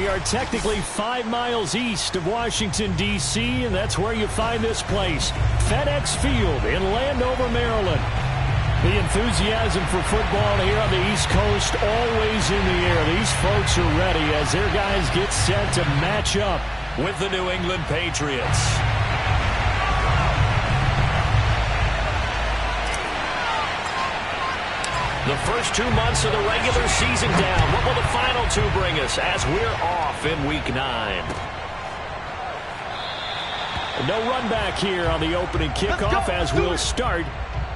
are technically 5 miles east of Washington, D.C., and that's where you find this place, FedEx Field in Landover, Maryland. The enthusiasm for football here on the East Coast always in the air. These folks are ready as their guys get set to match up with the New England Patriots. The first 2 months of the regular season down. What will the final 2 bring us as we're off in Week 9? No run back here on the opening kickoff as we'll start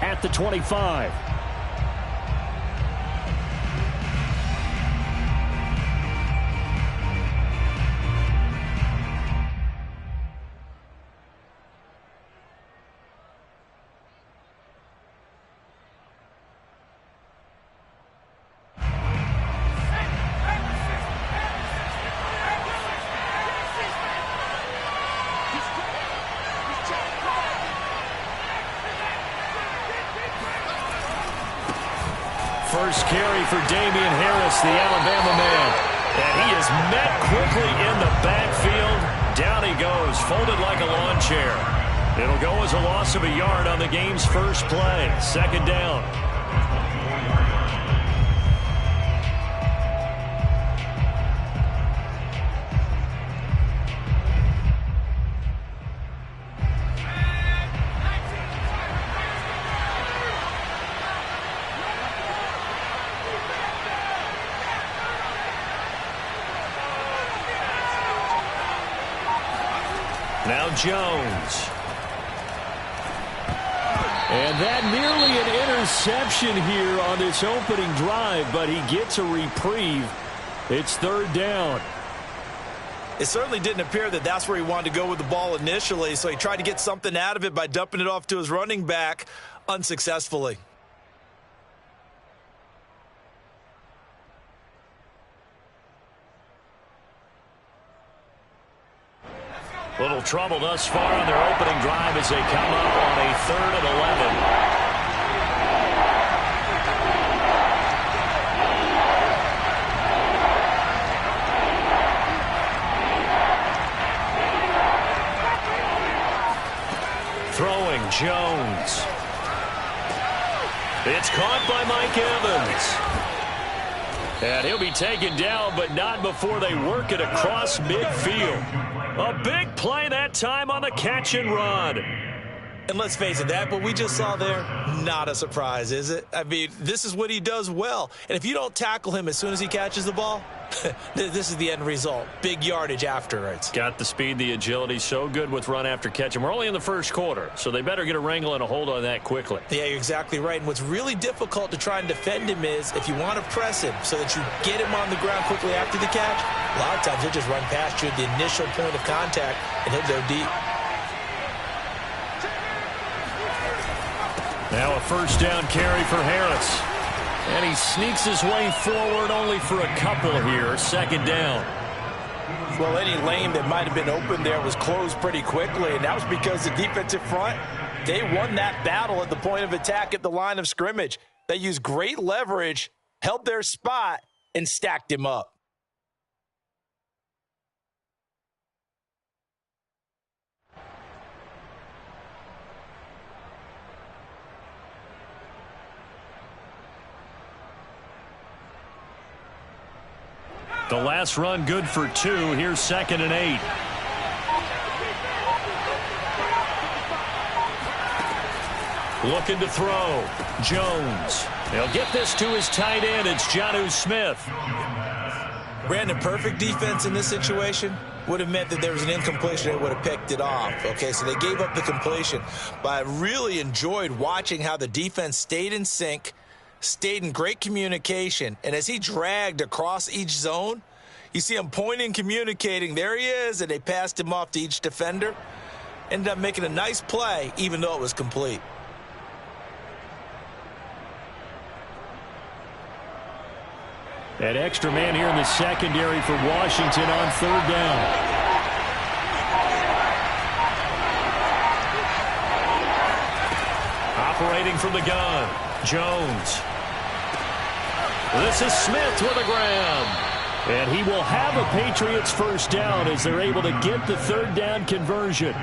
at the 25. First carry for Damian Harris, the Alabama man. And he is met quickly in the backfield. Down he goes, folded like a lawn chair. It'll go as a loss of a yard on the game's first play. 2nd down. Now Jones. And that nearly an interception here on this opening drive, but he gets a reprieve. It's 3rd down. It certainly didn't appear that that's where he wanted to go with the ball initially, so he tried to get something out of it by dumping it off to his running back unsuccessfully. Little trouble thus far on their opening drive as they come up on a 3rd and 11. Throwing Jones. It's caught by Mike Evans. And he'll be taken down, but not before they work it across midfield. A big play that time on the catch and run. And let's face it, that what we just saw there, not a surprise, is it? I mean, this is what he does well. And if you don't tackle him as soon as he catches the ball, this is the end result. Big yardage afterwards. Got the speed, the agility, so good with run after catch. And we're only in the first quarter, so they better get a wrangle and a hold on that quickly. Yeah, you're exactly right. And what's really difficult to try and defend him is if you want to press him so that you get him on the ground quickly after the catch, a lot of times he'll just run past you at the initial point of contact, and he'll go deep. Now a 1st down carry for Harris. And he sneaks his way forward only for a couple here. 2nd down. Well, any lane that might have been open there was closed pretty quickly, and that was because the defensive front, they won that battle at the point of attack at the line of scrimmage. They used great leverage, held their spot, and stacked him up. The last run good for 2. Here's 2nd and 8. Looking to throw. Jones. They'll get this to his tight end. It's Jonnu Smith. Brandon, perfect defense in this situation would have meant that there was an incompletion. They would have picked it off. Okay, so they gave up the completion. But I really enjoyed watching how the defense stayed in sync, stayed in great communication, and as he dragged across each zone, you see him pointing, communicating. There he is, and they passed him off to each defender. Ended up making a nice play, even though it was complete. That extra man here in the secondary for Washington on 3rd down. Operating from the gun, Jones. This is Smith with a grab. And he will have a Patriots first down as they're able to get the third down conversion.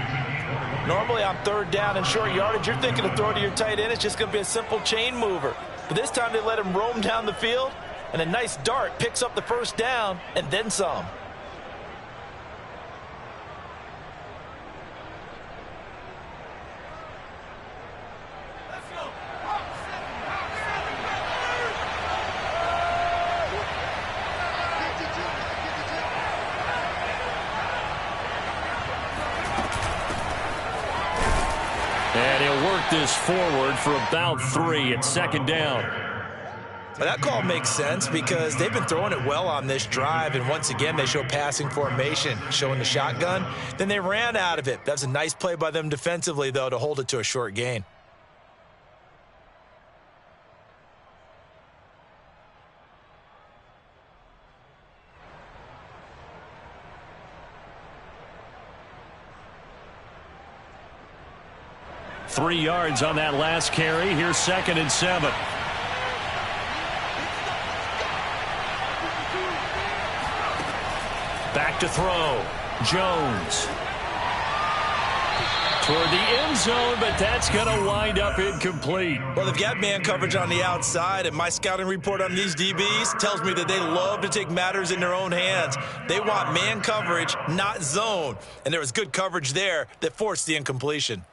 Normally on third down and short yardage, you're thinking to throw to your tight end. It's just going to be a simple chain mover. But this time they let him roam down the field, and a nice dart picks up the first down and then some. And he'll work this forward for about 3 at second down. Well, that call makes sense because they've been throwing it well on this drive, and once again they show passing formation, showing the shotgun. Then they ran out of it. That's a nice play by them defensively, though, to hold it to a short gain. Three yards on that last carry. Here's 2nd and 7. Back to throw. Jones. Toward the end zone, but that's going to wind up incomplete. Well, they've got man coverage on the outside, and my scouting report on these DBs tells me that they love to take matters in their own hands. They want man coverage, not zone. And there was good coverage there that forced the incompletion.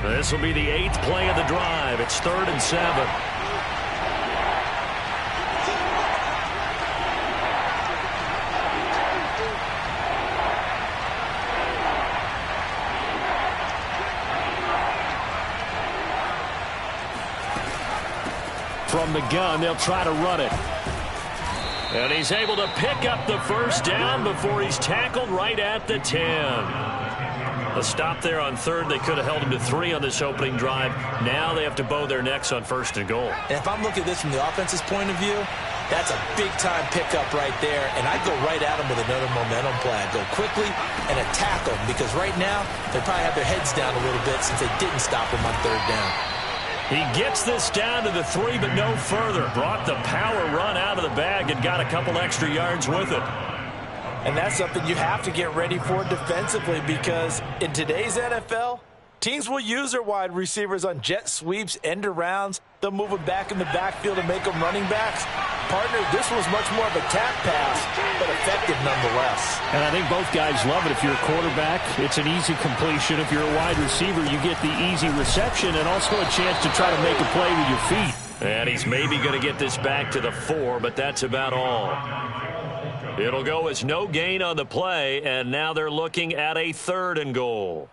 This will be the 8th play of the drive. It's 3rd and 7. From the gun, they'll try to run it. And he's able to pick up the first down before he's tackled right at the 10. A stop there on 3rd. They could have held him to 3 on this opening drive. Now they have to bow their necks on 1st and goal. And if I'm looking at this from the offense's point of view, that's a big-time pickup right there. And I'd go right at him with another momentum play. I'd go quickly and attack them because right now they probably have their heads down a little bit since they didn't stop him on 3rd down. He gets this down to the 3, but no further. Brought the power run out of the bag and got a couple extra yards with it. And that's something you have to get ready for defensively because in today's NFL, teams will use their wide receivers on jet sweeps, end arounds. They'll move them back in the backfield and make them running backs. Partner, this was much more of a tap pass, but effective nonetheless. And I think both guys love it. If you're a quarterback, it's an easy completion. If you're a wide receiver, you get the easy reception and also a chance to try to make a play with your feet. And he's maybe going to get this back to the 4, but that's about all. It'll go as no gain on the play, and now they're looking at a 3rd and goal.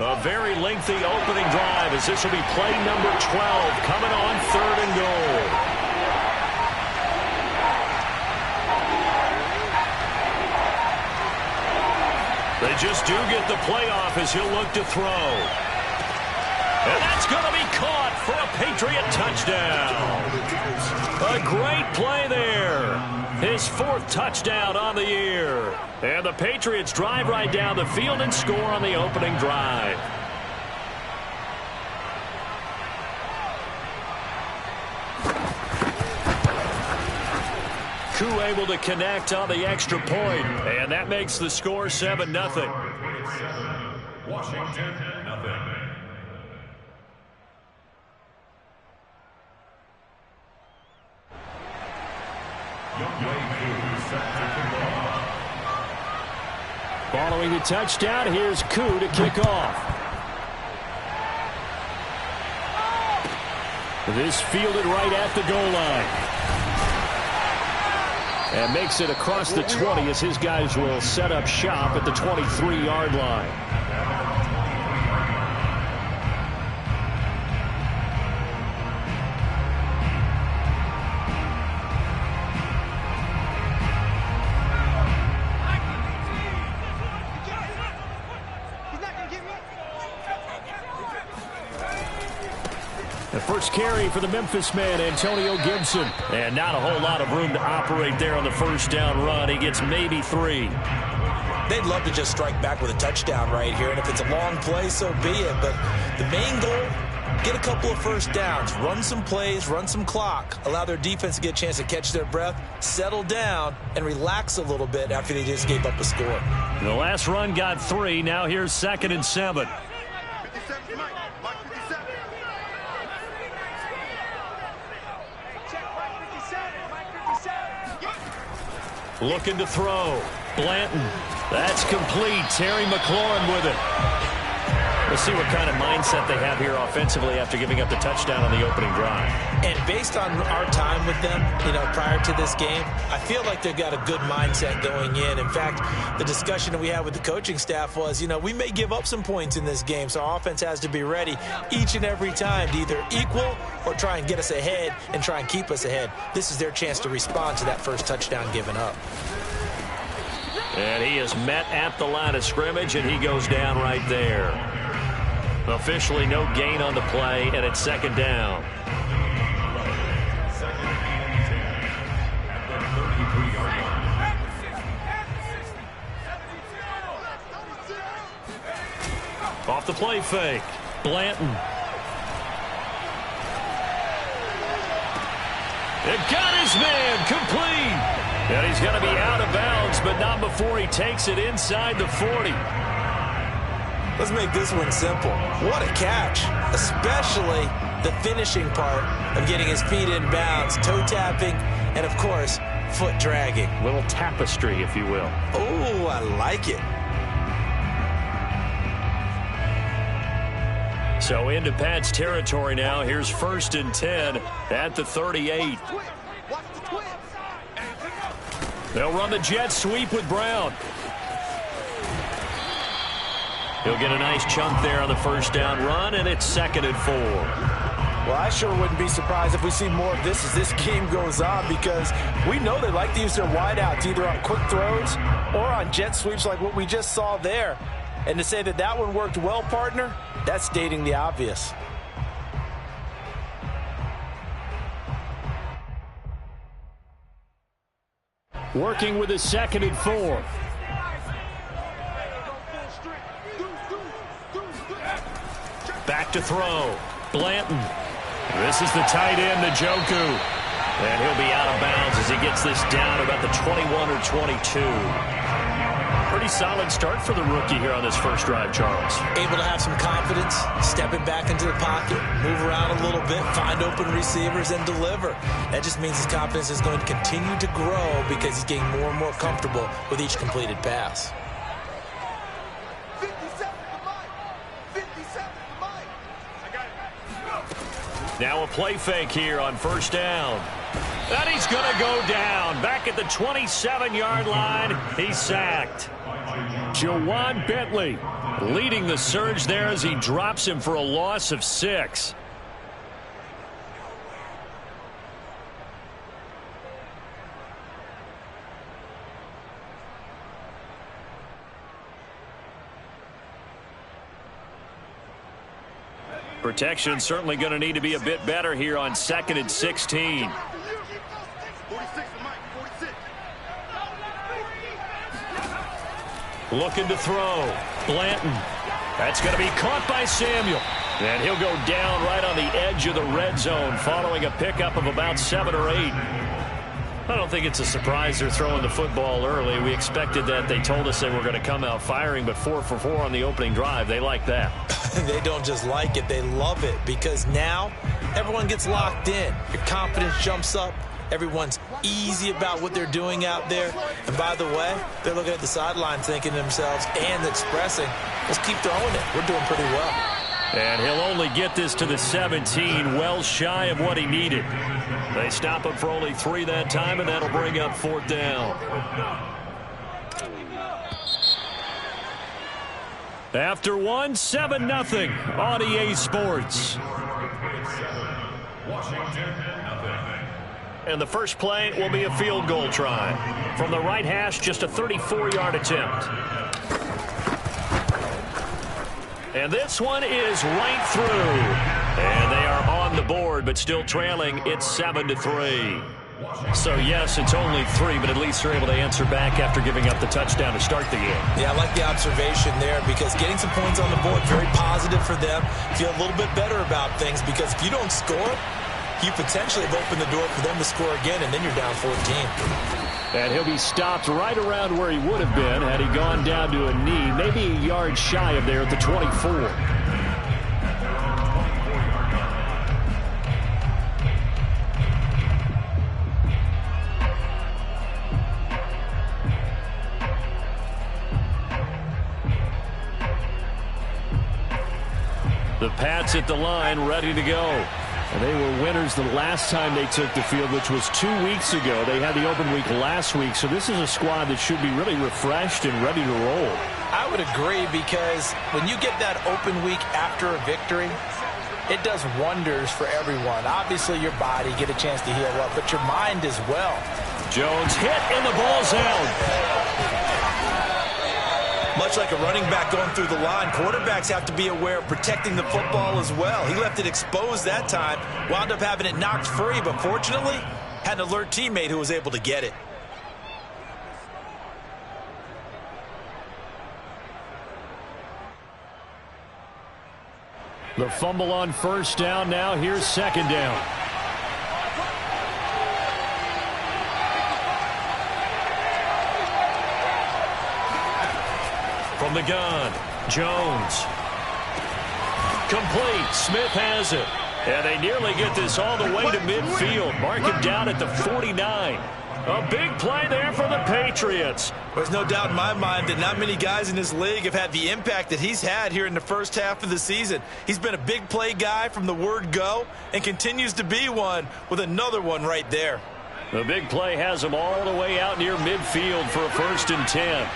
A very lengthy opening drive as this will be play number 12 coming on 3rd and goal. They just do get the playoff as he'll look to throw. And that's going to be caught for a Patriot touchdown. A great play there. His 4th touchdown on the year. And the Patriots drive right down the field and score on the opening drive. Koo able to connect on the extra point, and that makes the score 7-0. Washington, nothing. Following the touchdown, here's Koo to kick off. This fielded right at the goal line. And makes it across the 20 as his guys will set up shop at the 23-yard line. The first carry for the Memphis man, Antonio Gibson. And not a whole lot of room to operate there on the first down run. He gets maybe 3. They'd love to just strike back with a touchdown right here, and if it's a long play, so be it. But the main goal, get a couple of first downs, run some plays, run some clock, allow their defense to get a chance to catch their breath, settle down, and relax a little bit after they just gave up a score. The last run got 3. Now here's 2nd and 7. Looking to throw. Blanton. That's complete. Terry McLaurin with it. We'll see what kind of mindset they have here offensively after giving up the touchdown on the opening drive. And based on our time with them, prior to this game, I feel like they've got a good mindset going in. In fact, the discussion that we had with the coaching staff was, we may give up some points in this game, so our offense has to be ready each and every time to either equal or try and get us ahead and try and keep us ahead. This is their chance to respond to that first touchdown given up. And he is met at the line of scrimmage, and he goes down right there. Officially no gain on the play, and it's 2nd down. Off the play fake. Blanton. It got his man complete. And he's going to be out of bounds, but not before he takes it inside the 40. Let's make this one simple. What a catch, especially the finishing part of getting his feet in bounds, toe tapping, and, of course, foot dragging. Little tapestry, if you will. Oh, I like it. So into Pat's territory now. Here's 1st and 10 at the 38. They'll run the jet sweep with Brown. He'll get a nice chunk there on the first down run, and it's 2nd and 4. Well, I sure wouldn't be surprised if we see more of this as this game goes on, because we know they like to use their wideouts either on quick throws or on jet sweeps like what we just saw there. And to say that that one worked well, partner, that's stating the obvious. Working with his 2nd and 4. Back to throw. Blanton. This is the tight end, Njoku. And he'll be out of bounds as he gets this down about the 21 or 22. Pretty solid start for the rookie here on this first drive, Charles. Able to have some confidence, stepping back into the pocket, move around a little bit, find open receivers, and deliver. That just means his confidence is going to continue to grow because he's getting more and more comfortable with each completed pass. Now a play fake here on first down. And he's going to go down. Back at the 27-yard line, he's sacked. Jawan Bentley leading the surge there as he drops him for a loss of 6. Protection certainly going to need to be a bit better here on 2nd and 16. Looking to throw. Blanton. That's going to be caught by Samuel. And he'll go down right on the edge of the red zone following a pickup of about 7 or 8. I don't think it's a surprise they're throwing the football early. We expected that. They told us they were going to come out firing, but 4 for 4 on the opening drive. They like that. They don't just like it, they love it, because now everyone gets locked in. Your confidence jumps up. Everyone's easy about what they're doing out there. And by the way, they're looking at the sideline thinking to themselves and expressing, let's keep throwing it. We're doing pretty well. And he'll only get this to the 17, well shy of what he needed. They stop him for only 3 that time, and that'll bring up 4th down. After 1, 7-0 on EA Sports. And the first play will be a field goal try. From the right hash, just a 34-yard attempt. And this one is right through. And they are on on the board, but still trailing. It's 7-3. So, yes, it's only 3, but at least they're able to answer back after giving up the touchdown to start the game. Yeah, I like the observation there because getting some points on the board, very positive for them. Feel a little bit better about things because if you don't score, you potentially have opened the door for them to score again, and then you're down 14. And he'll be stopped right around where he would have been had he gone down to a knee, maybe a yard shy of there at the 24. The Pats at the line, ready to go. And they were winners the last time they took the field, which was 2 weeks ago. They had the open week last week, so this is a squad that should be really refreshed and ready to roll. I would agree because when you get that open week after a victory, it does wonders for everyone. Obviously, your body, get a chance to heal up, but your mind as well. Jones hit, and the ball's out. Much like a running back going through the line, quarterbacks have to be aware of protecting the football as well. He left it exposed that time, wound up having it knocked free, but fortunately, had an alert teammate who was able to get it. The fumble on first down now. Here's second down. From the gun, Jones. Complete. Smith has it. And they nearly get this all the way to midfield. Mark him down at the 49. A big play there for the Patriots. There's no doubt in my mind that not many guys in this league have had the impact that he's had here in the first half of the season. He's been a big play guy from the word go and continues to be one with another one right there. The big play has him all the way out near midfield for a 1st and 10.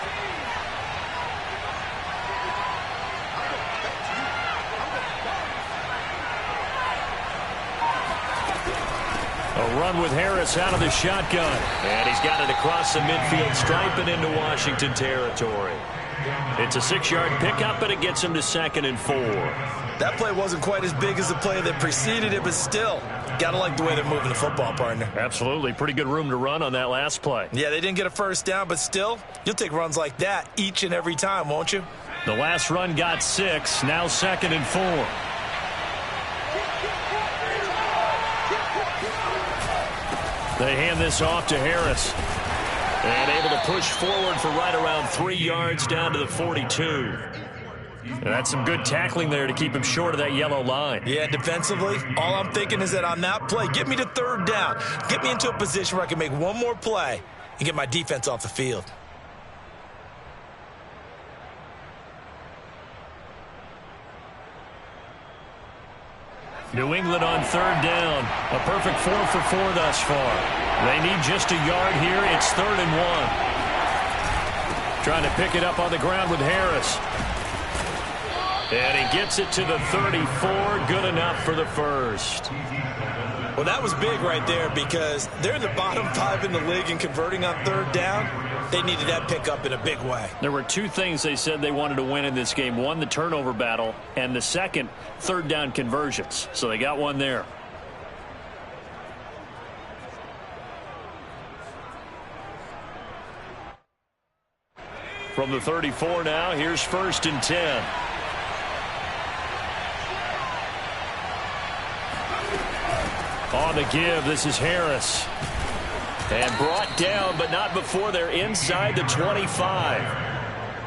A run with Harris out of the shotgun. And he's got it across the midfield stripe and into Washington territory. It's a 6-yard pickup, but it gets him to 2nd and 4. That play wasn't quite as big as the play that preceded it, but still, got to like the way they're moving the football, partner. Absolutely. Pretty good room to run on that last play. Yeah, they didn't get a first down, but still, you'll take runs like that each and every time, won't you? The last run got 6, now 2nd and 4. They hand this off to Harris. And able to push forward for right around 3 yards down to the 42. And that's some good tackling there to keep him short of that yellow line. Yeah, defensively, all I'm thinking is that on that play, get me to 3rd down. Get me into a position where I can make one more play and get my defense off the field. New England on 3rd down. A perfect 4 for 4 thus far. They need just a yard here. It's 3rd and 1. Trying to pick it up on the ground with Harris. And he gets it to the 34. Good enough for the first. Well, that was big right there because they're in the bottom 5 in the league in converting on 3rd down. They needed that pickup in a big way. There were 2 things they said they wanted to win in this game. One, the turnover battle, and the second, 3rd down conversions. So they got one there. From the 34 now, here's 1st and 10. On the give, this is Harris. And brought down, but not before they're inside the 25.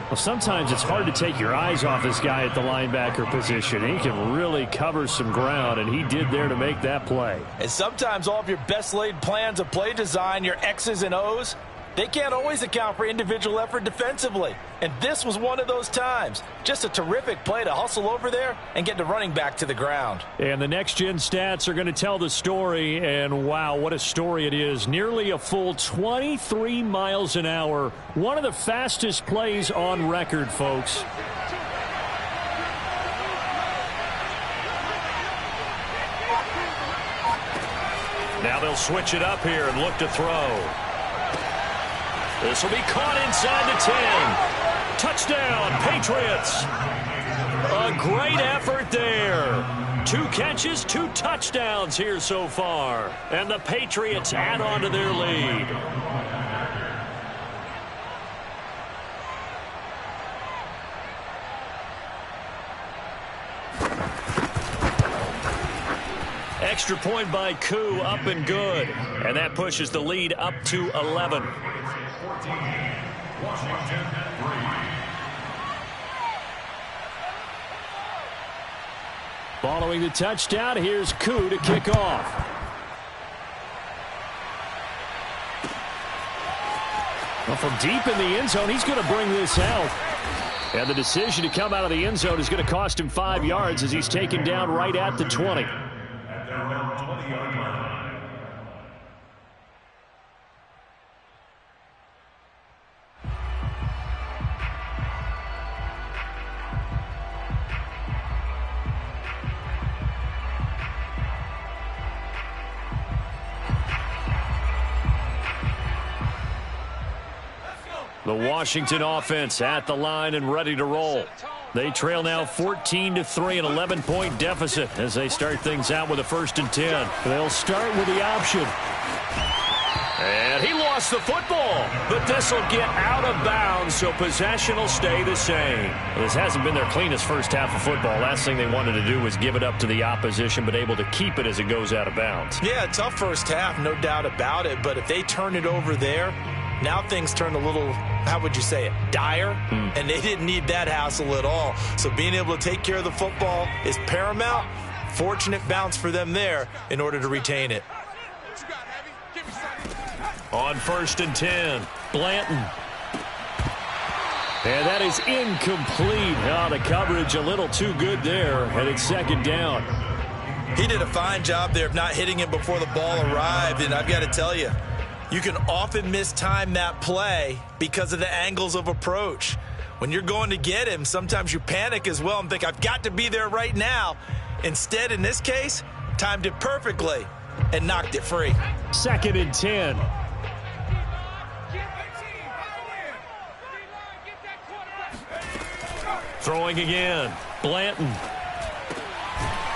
Well, sometimes it's hard to take your eyes off this guy at the linebacker position. He can really cover some ground, and he did there to make that play. And sometimes all of your best laid plans of play design, your X's and O's, they can't always account for individual effort defensively. And this was one of those times. Just a terrific play to hustle over there and get the running back to the ground. And the next-gen stats are going to tell the story. And, wow, what a story it is. Nearly a full 23 miles an hour. One of the fastest plays on record, folks. Now they'll switch it up here and look to throw. This will be caught inside the 10. Touchdown, Patriots. A great effort there. 2 catches, 2 touchdowns here so far. And the Patriots add on to their lead. Extra point by Koo, up and good. And that pushes the lead up to 11. Following the touchdown, here's Koo to kick off. Well, from deep in the end zone, he's going to bring this out. And the decision to come out of the end zone is going to cost him 5 yards as he's taken down right at the 20. The Washington offense at the line and ready to roll. They trail now 14-3, an 11-point deficit as they start things out with a 1st and 10. They'll start with the option. And he lost the football, but this will get out of bounds, so possession will stay the same. This hasn't been their cleanest first half of football. Last thing they wanted to do was give it up to the opposition, but able to keep it as it goes out of bounds. Yeah, tough first half, no doubt about it, but if they turn it over there, now things turn a little, how would you say it, dire, and they didn't need that hassle at all. So being able to take care of the football is paramount. Fortunate bounce for them there in order to retain it. On 1st and 10, Blanton. And that is incomplete. Oh, the coverage a little too good there, and it's 2nd down. He did a fine job there of not hitting him before the ball arrived, and I've got to tell you, you can often mistime that play because of the angles of approach. When you're going to get him, sometimes you panic as well and think, I've got to be there right now. Instead, in this case, timed it perfectly and knocked it free. 2nd and 10. Throwing again. Blanton.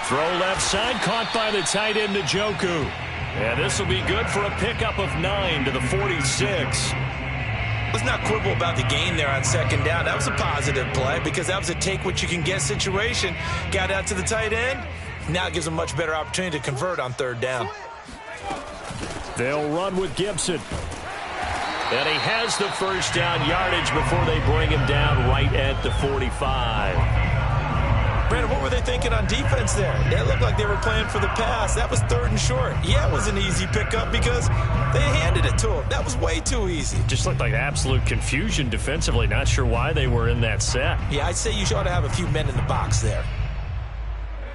Throw left side, caught by the tight end Njoku. And this will be good for a pickup of 9 to the 46. Let's not quibble about the gain there on 2nd down. That was a positive play because that was a take-what-you-can-get situation. Got out to the tight end. Now it gives them a much better opportunity to convert on 3rd down. They'll run with Gibson. And he has the 1st down yardage before they bring him down right at the 45. Brandon, what were they thinking on defense there? It looked like they were playing for the pass. That was 3rd and short. Yeah, it was an easy pickup because they handed it to him. That was way too easy. Just looked like absolute confusion defensively. Not sure why they were in that set. Yeah, I'd say you ought to have a few men in the box there.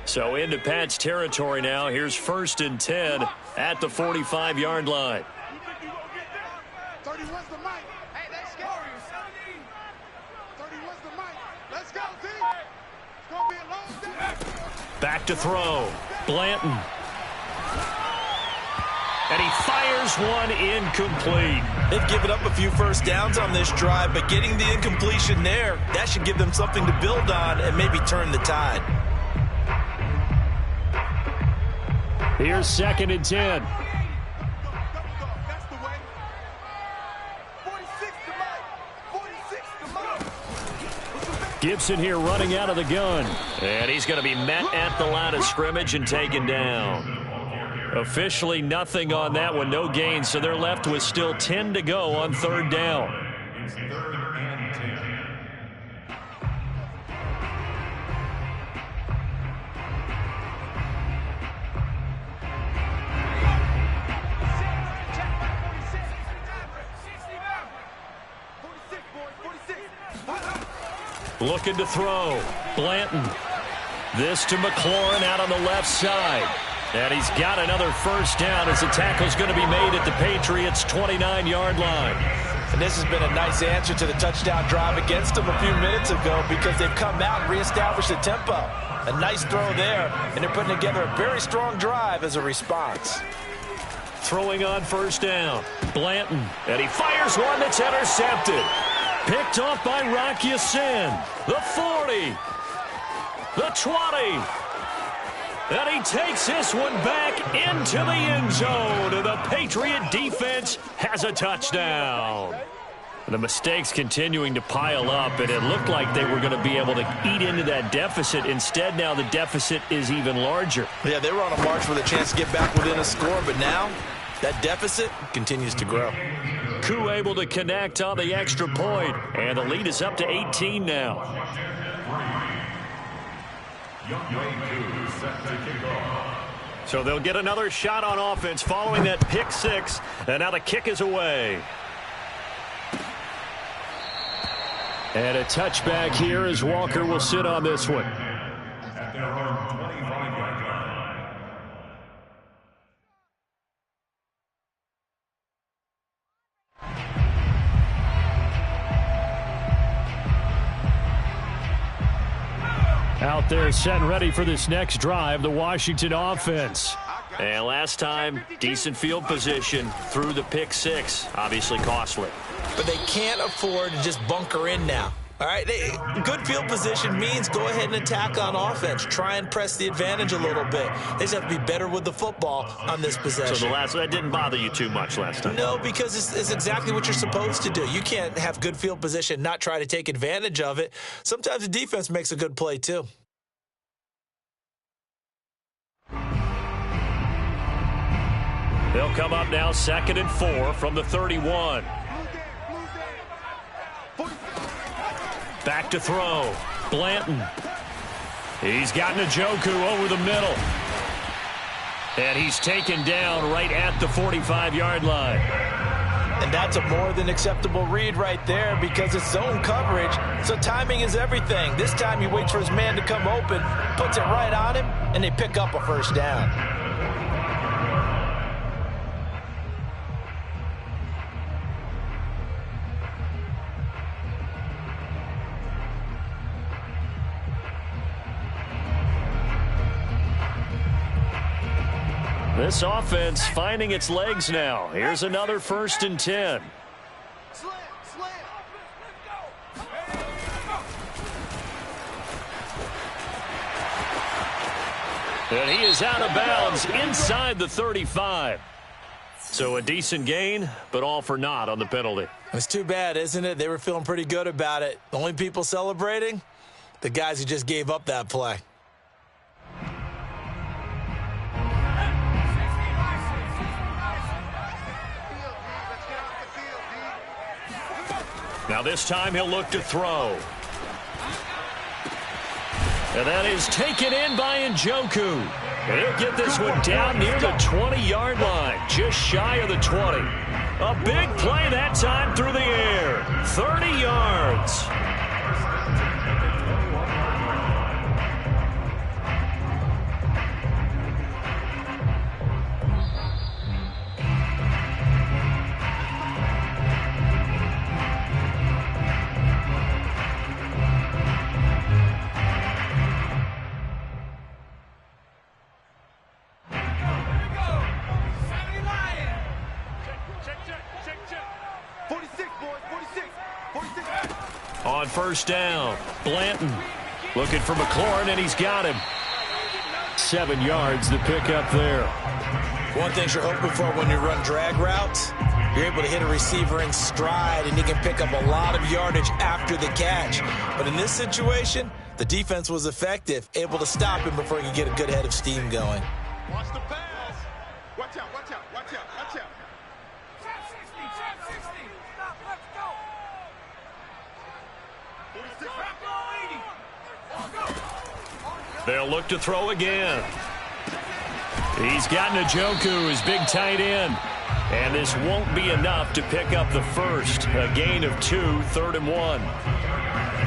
So into Pat's territory now. Here's 1st and 10 at the 45-yard line. 31's the mic. Hey, let's go. 31's the mic. Let's go, team. It's going to be a long day. Back to throw. Blanton. And he fires one incomplete. They've given up a few 1st downs on this drive, but getting the incompletion there, that should give them something to build on and maybe turn the tide. Here's 2nd and 10. Gibson here running out of the gun. And he's going to be met at the line of scrimmage and taken down. Officially nothing on that one, no gain, so they're left with still 10 to go on 3rd down. Looking to throw. Blanton. This to McLaurin out on the left side. And he's got another 1st down as the tackle's going to be made at the Patriots' 29-yard line. And this has been a nice answer to the touchdown drive against them a few minutes ago because they've come out and reestablished the tempo. A nice throw there, and they're putting together a very strong drive as a response. Throwing on 1st down. Blanton. And he fires one that's intercepted. Picked off by Rocky Sin. The 40. The 20. And he takes this one back into the end zone. And the Patriot defense has a touchdown. The mistakes continuing to pile up, and it looked like they were going to be able to eat into that deficit. Instead, now the deficit is even larger. Yeah, they were on a march with a chance to get back within a score, but now that deficit continues to grow. Koo able to connect on the extra point, and the lead is up to 18 now. So they'll get another shot on offense following that pick six, and now the kick is away. And a touchback here as Walker will sit on this one. Out there set and ready for this next drive, the Washington offense. And last time, decent field position through the pick six, obviously costly. But they can't afford to just bunker in now. All right, good field position means go ahead and attack on offense. Try and press the advantage a little bit. They just have to be better with the football on this possession. So that didn't bother you too much last time? No, because it's exactly what you're supposed to do. You can't have good field position, not try to take advantage of it. Sometimes the defense makes a good play too. They'll come up now 2nd and 4 from the 31. Back to throw. Blanton. He's got Njoku over the middle. And he's taken down right at the 45-yard line. And that's a more than acceptable read right there because it's zone coverage, so timing is everything. This time he waits for his man to come open, puts it right on him, and they pick up a first down. This offense finding its legs now. Here's another 1st and 10. And he is out of bounds inside the 35. So a decent gain, but all for naught on the penalty. It's too bad, isn't it? They were feeling pretty good about it. The only people celebrating, the guys who just gave up that play. Now this time he'll look to throw. And that is taken in by Njoku. And he'll get this one down near the 20-yard line, just shy of the 20. A big play that time through the air. 30 yards. On 1st down, Blanton looking for McLaurin, and he's got him. 7 yards to pick up there. One thing you're hoping for when you run drag routes, you're able to hit a receiver in stride, and he can pick up a lot of yardage after the catch. But in this situation, the defense was effective, able to stop him before he could get a good head of steam going. Watch the pass. Watch out, watch out, watch out, watch out. They'll look to throw again. He's got Njoku, his big tight end. And this won't be enough to pick up the first. A gain of 2, 3rd and 1.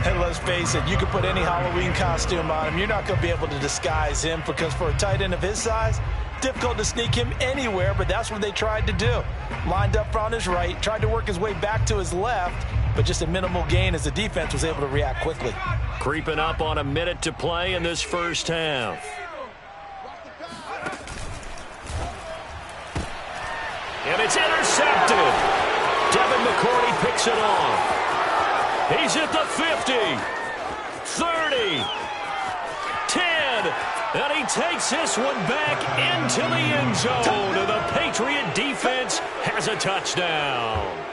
And let's face it, you can put any Halloween costume on him. You're not going to be able to disguise him because for a tight end of his size, difficult to sneak him anywhere, but that's what they tried to do. Lined up on his right, tried to work his way back to his left, but just a minimal gain as the defense was able to react quickly. Creeping up on a minute to play in this first half. And it's intercepted. Devin McCourty picks it off. He's at the 50, 30, 10, and he takes this one back into the end zone. And the Patriot defense has a touchdown.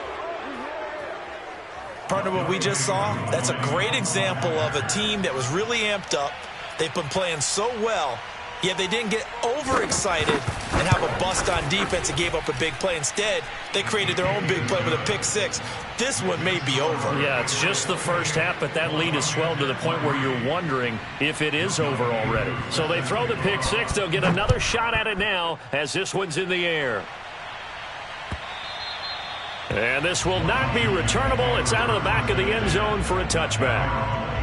Partner, what we just saw, that's a great example of a team that was really amped up. They've been playing so well, yet they didn't get overexcited and have a bust on defense and gave up a big play. Instead, they created their own big play with a pick six. This one may be over. Yeah, it's just the first half, but that lead has swelled to the point where you're wondering if it is over already. So they throw the pick six. They'll get another shot at it now as this one's in the air. And this will not be returnable. It's out of the back of the end zone for a touchback.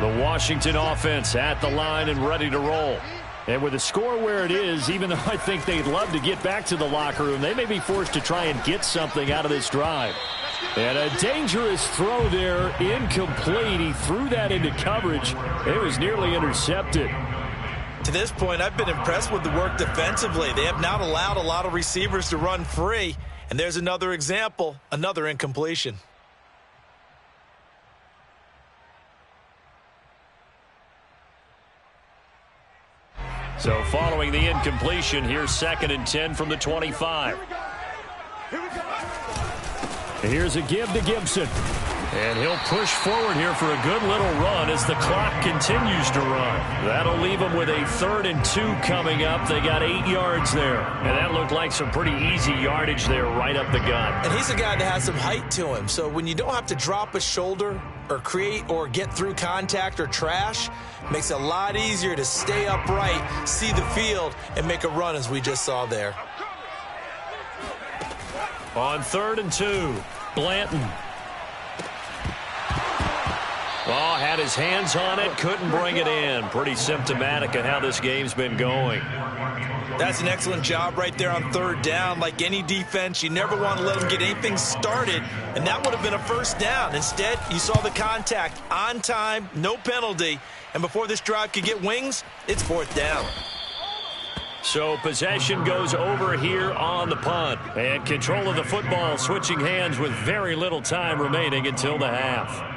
The Washington offense at the line and ready to roll. And with the score where it is, even though I think they'd love to get back to the locker room, they may be forced to try and get something out of this drive. And a dangerous throw there, incomplete. He threw that into coverage. It was nearly intercepted. To this point, I've been impressed with the work defensively. They have not allowed a lot of receivers to run free. And there's another example, another incompletion. So following the incompletion, here's 2nd and 10 from the 25. Here's a give to Gibson. And he'll push forward here for a good little run as the clock continues to run. That'll leave them with a 3rd and 2 coming up. They got 8 yards there. And that looked like some pretty easy yardage there right up the gut. And he's a guy that has some height to him. So when you don't have to drop a shoulder or create or get through contact or trash, makes it a lot easier to stay upright, see the field, and make a run as we just saw there. On 3rd and 2, Blanton. Oh, had his hands on it, couldn't bring it in. Pretty symptomatic of how this game's been going. That's an excellent job right there on 3rd down. Like any defense, you never want to let them get anything started, and that would have been a 1st down. Instead, you saw the contact on time, no penalty, and before this drive could get wings, it's 4th down. So possession goes over here on the punt. And control of the football switching hands with very little time remaining until the half.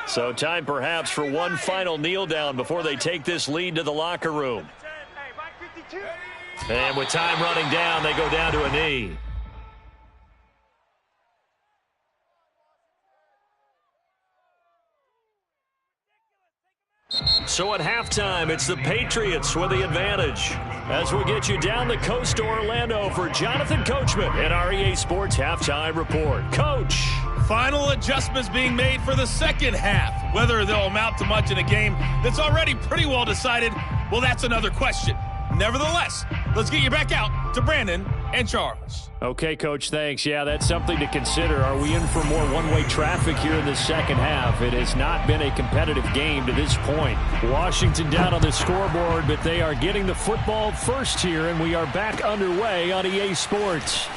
So time perhaps for one final kneel down before they take this lead to the locker room. And with time running down, they go down to a knee. So at halftime, it's the Patriots with the advantage. As we get you down the coast to Orlando for Jonathan Coachman at our EA Sports Halftime Report. Coach. Final adjustments being made for the second half. Whether they'll amount to much in a game that's already pretty well decided, well, that's another question. Nevertheless, let's get you back out to Brandon and Charles. Okay, Coach, thanks. Yeah, that's something to consider. Are we in for more one-way traffic here in the second half? It has not been a competitive game to this point. Washington down on the scoreboard, but they are getting the football first here, and we are back underway on EA Sports.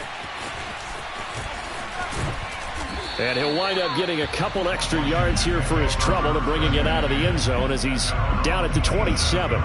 And he'll wind up getting a couple extra yards here for his trouble to bringing it out of the end zone as he's down at the 27.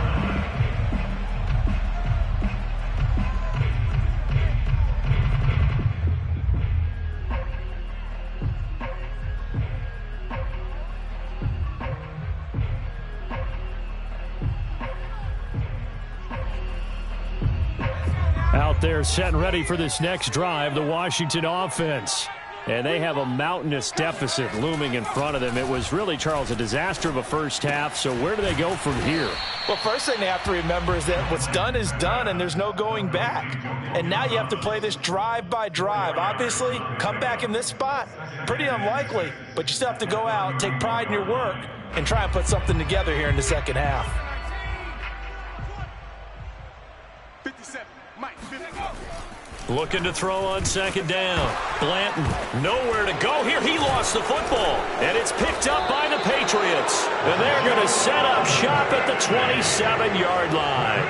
Out there set and ready for this next drive, the Washington offense. And they have a mountainous deficit looming in front of them. It was really, Charles, a disaster of a first half. So where do they go from here? Well, first thing they have to remember is that what's done is done, and there's no going back. And now you have to play this drive by drive. Obviously, come back in this spot, pretty unlikely. But you still have to go out, take pride in your work, and try and put something together here in the second half. 57, Mike, 50. Looking to throw on second down. Blanton, nowhere to go here. He lost the football. And it's picked up by the Patriots. And they're going to set up shop at the 27-yard line.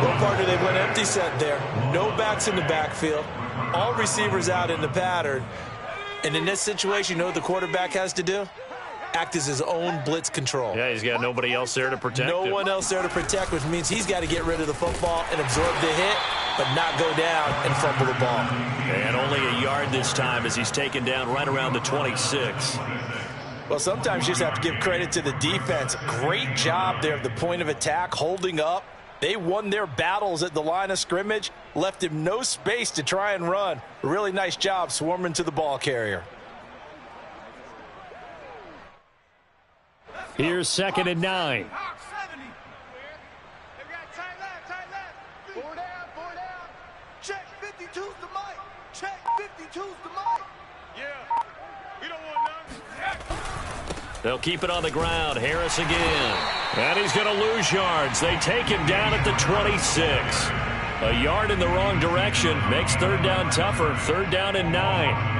Well, partner, they went empty set there. No backs in the backfield. All receivers out in the pattern. And in this situation, you know what the quarterback has to do? Act as his own blitz control. Yeah, he's got nobody else there to protect him. No one else there to protect, which means he's got to get rid of the football and absorb the hit, but not go down and fumble the ball. And only a yard this time as he's taken down right around the 26. Well, sometimes you just have to give credit to the defense. Great job there at the point of attack, holding up. They won their battles at the line of scrimmage, left him no space to try and run. Really nice job swarming to the ball carrier. Here's 2nd and 9. Four down. Check 52's the mic. Check 52's the mic. Yeah, we don't want none. They'll keep it on the ground. Harris again. And he's going to lose yards. They take him down at the 26. A yard in the wrong direction makes third down tougher. 3rd down and 9.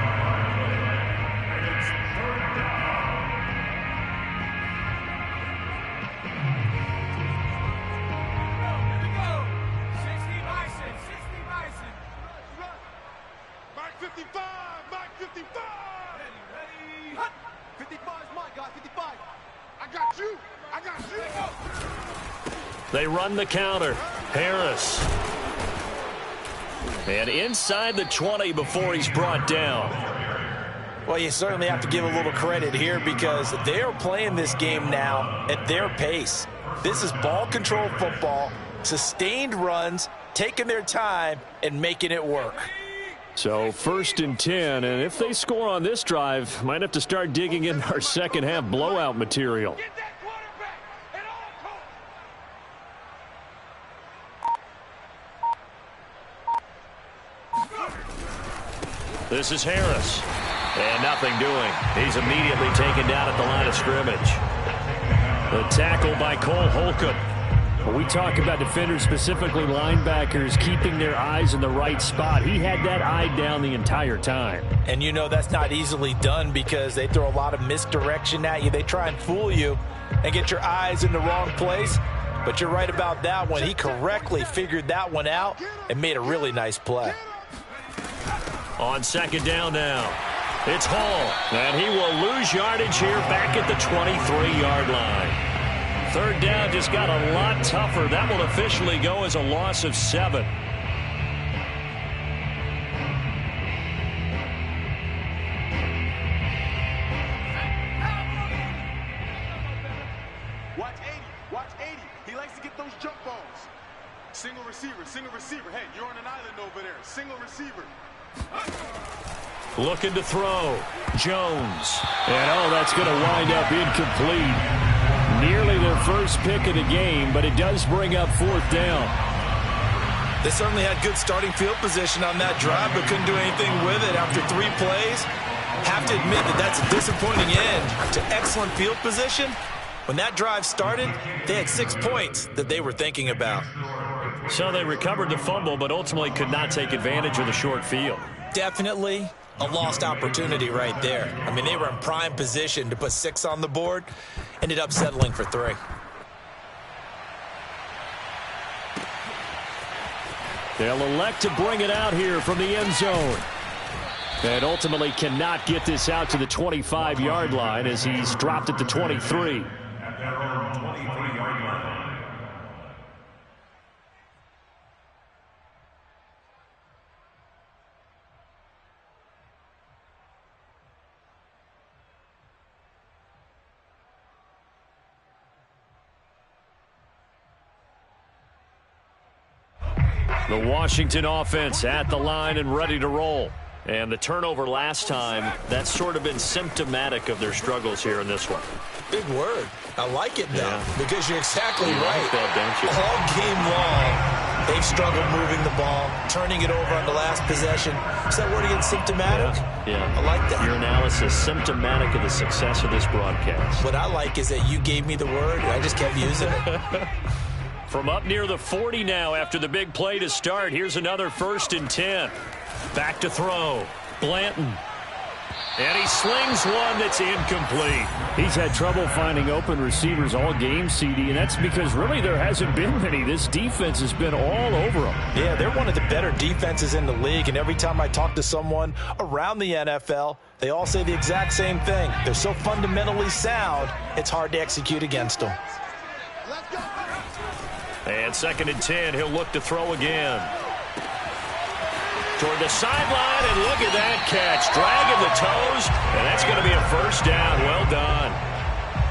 They run the counter. Harris. And inside the 20 before he's brought down. Well, you certainly have to give a little credit here because they are playing this game now at their pace. This is ball control football, sustained runs, taking their time and making it work. So 1st and 10, and if they score on this drive, might have to start digging in our second half blowout material. This is Harris. And nothing doing. He's immediately taken down at the line of scrimmage. The tackle by Cole Holcomb. When we talk about defenders, specifically linebackers, keeping their eyes in the right spot, he had that eye down the entire time. And you know that's not easily done because they throw a lot of misdirection at you. They try and fool you and get your eyes in the wrong place. But you're right about that one. He correctly figured that one out and made a really nice play. On 2nd down now, it's Hall. And he will lose yardage here back at the 23-yard line. 3rd down just got a lot tougher. That will officially go as a loss of 7. Watch 80. Watch 80. He likes to get those jump balls. Single receiver. Single receiver. Hey, you're on an island over there. Single receiver. Looking to throw. Jones. And, that's going to wind up incomplete. Nearly their first pick of the game, but it does bring up 4th down. They certainly had good starting field position on that drive, but couldn't do anything with it after 3 plays. Have to admit that that's a disappointing end to excellent field position. When that drive started, they had 6 points that they were thinking about. So they recovered the fumble, but ultimately could not take advantage of the short field. Definitely a lost opportunity right there. I mean, they were in prime position to put 6 on the board. Ended up settling for 3. They'll elect to bring it out here from the end zone. And ultimately cannot get this out to the 25-yard line as he's dropped at the 23. The Washington offense at the line and ready to roll. And the turnover last time, that's sort of been symptomatic of their struggles here in this one. Big word. I like it, though, yeah. Because you're exactly you right. Like that, don't you? All game long, they've struggled moving the ball, turning it over on the last possession. Is that word again, symptomatic? Yeah. I like that. Your analysis, symptomatic of the success of this broadcast. What I like is that you gave me the word, and I just kept using it. From up near the 40 now after the big play to start, here's another 1st and 10. Back to throw. Blanton. And he slings one that's incomplete. He's had trouble finding open receivers all game, CD, and that's because really there hasn't been many. This defense has been all over them. Yeah, they're one of the better defenses in the league, and every time I talk to someone around the NFL, they all say the exact same thing. They're so fundamentally sound, it's hard to execute against them. And 2nd and 10, he'll look to throw again. Toward the sideline, and look at that catch. Dragging the toes, and that's going to be a first down. Well done.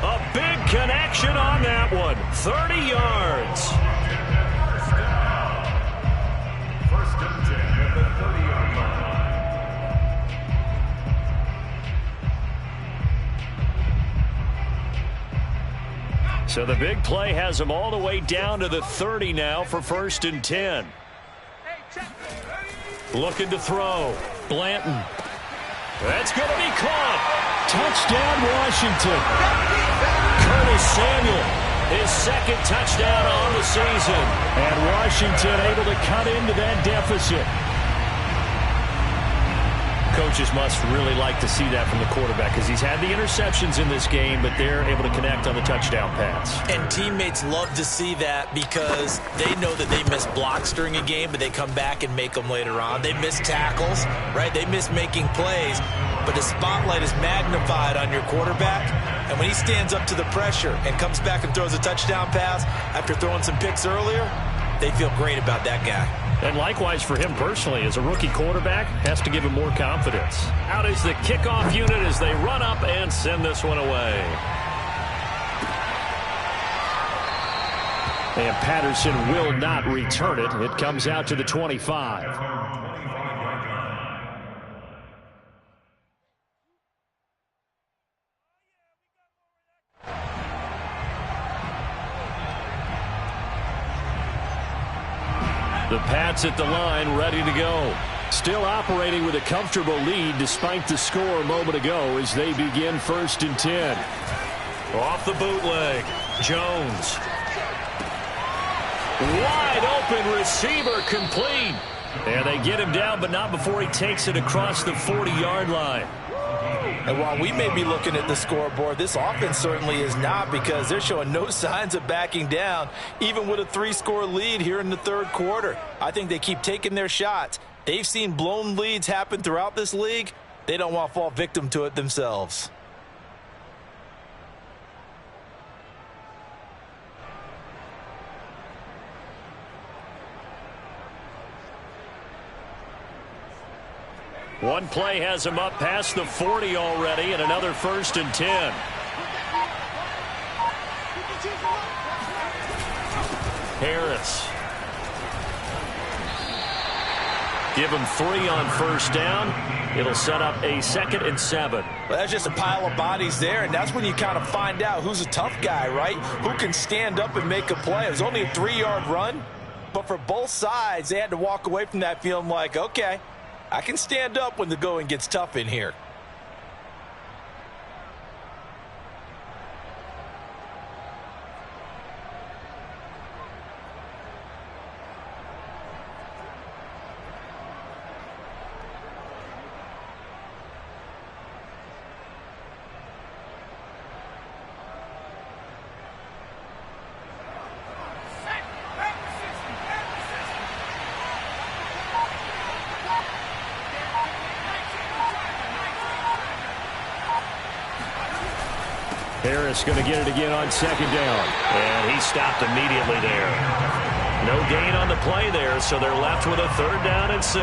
A big connection on that one. 30 yards. First and 10 at the 30-yard line. So the big play has him all the way down to the 30 now for 1st and 10. Looking to throw. Blanton. That's going to be caught. Touchdown, Washington. Curtis Samuel, his 2nd touchdown on the season. And Washington able to cut into that deficit. Coaches must really like to see that from the quarterback because he's had the interceptions in this game, but they're able to connect on the touchdown pass. And teammates love to see that because they know that they miss blocks during a game, but they come back and make them later on. They miss tackles, right? They miss making plays, but the spotlight is magnified on your quarterback. And when he stands up to the pressure and comes back and throws a touchdown pass after throwing some picks earlier, they feel great about that guy. And likewise for him personally, as a rookie quarterback, has to give him more confidence. Out is the kickoff unit as they run up and send this one away. And Patterson will not return it. It comes out to the 25. The Pats at the line, ready to go. Still operating with a comfortable lead despite the score a moment ago as they begin 1st and 10. Off the bootleg, Jones. Wide open receiver complete. And they get him down, but not before he takes it across the 40-yard line. And while we may be looking at the scoreboard, this offense certainly is not because they're showing no signs of backing down, even with a 3-score lead here in the 3rd quarter. I think they keep taking their shots. They've seen blown leads happen throughout this league. They don't want to fall victim to it themselves. One play has him up past the 40 already, and another 1st and 10. Harris. Give him 3 on 1st down. It'll set up a 2nd and 7. Well, that's just a pile of bodies there, and that's when you kind of find out who's a tough guy, right? Who can stand up and make a play. It was only a 3-yard run, but for both sides, they had to walk away from that feeling like, okay, I can stand up when the going gets tough in here. Harris going to get it again on 2nd down. And he stopped immediately there. No gain on the play there, so they're left with a 3rd down and 6.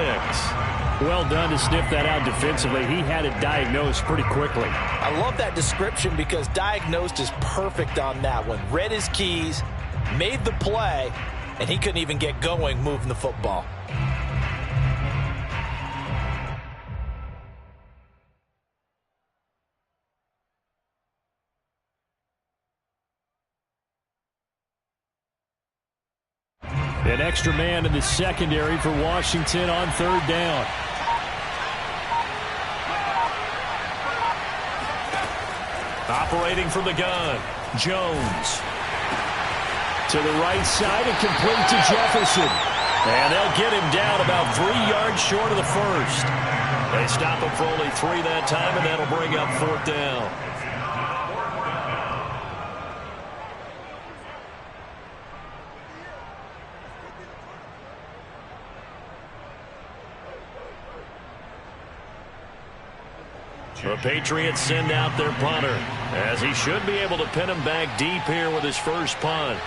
Well done to sniff that out defensively. He had it diagnosed pretty quickly. I love that description because diagnosed is perfect on that one. Read his keys, made the play, and he couldn't even get going moving the football. An extra man in the secondary for Washington on 3rd down. Operating from the gun, Jones. To the right side and complete to Jefferson. And they'll get him down about 3 yards short of the first. They stop him for only 3 that time, and that'll bring up 4th down. The Patriots send out their punter, as he should be able to pin him back deep here with his first punt.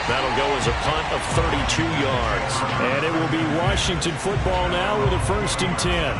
That'll go as a punt of 32 yards. And it will be Washington football now with a 1st and 10.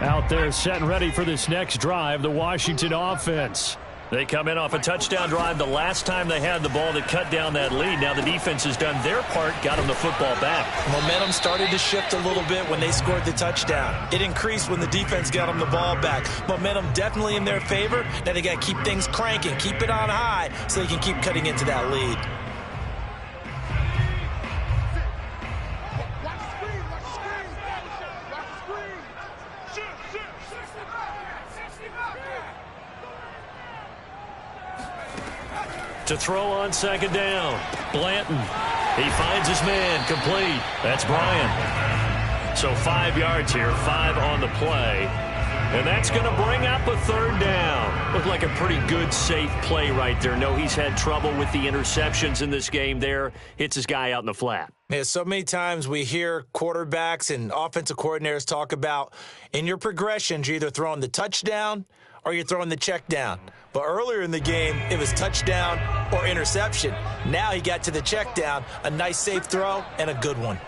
Out there set and ready for this next drive, the Washington offense. They come in off a touchdown drive the last time they had the ball to cut down that lead. Now the defense has done their part, got them the football back. Momentum started to shift a little bit when they scored the touchdown. It increased when the defense got them the ball back. Momentum definitely in their favor. Now they got to keep things cranking, keep it on high so they can keep cutting into that lead. To throw on 2nd down. Blanton. He finds his man. Complete. That's Bryant. So 5 yards here. 5 on the play. And that's going to bring up a 3rd down. Looked like a pretty good, safe play right there. No, he's had trouble with the interceptions in this game there. Hits his guy out in the flat. Yeah, so many times we hear quarterbacks and offensive coordinators talk about in your progressions, you're either throwing the touchdown or you're throwing the check down. But earlier in the game, it was touchdown or interception. Now he got to the check down, a nice safe throw, and a good one.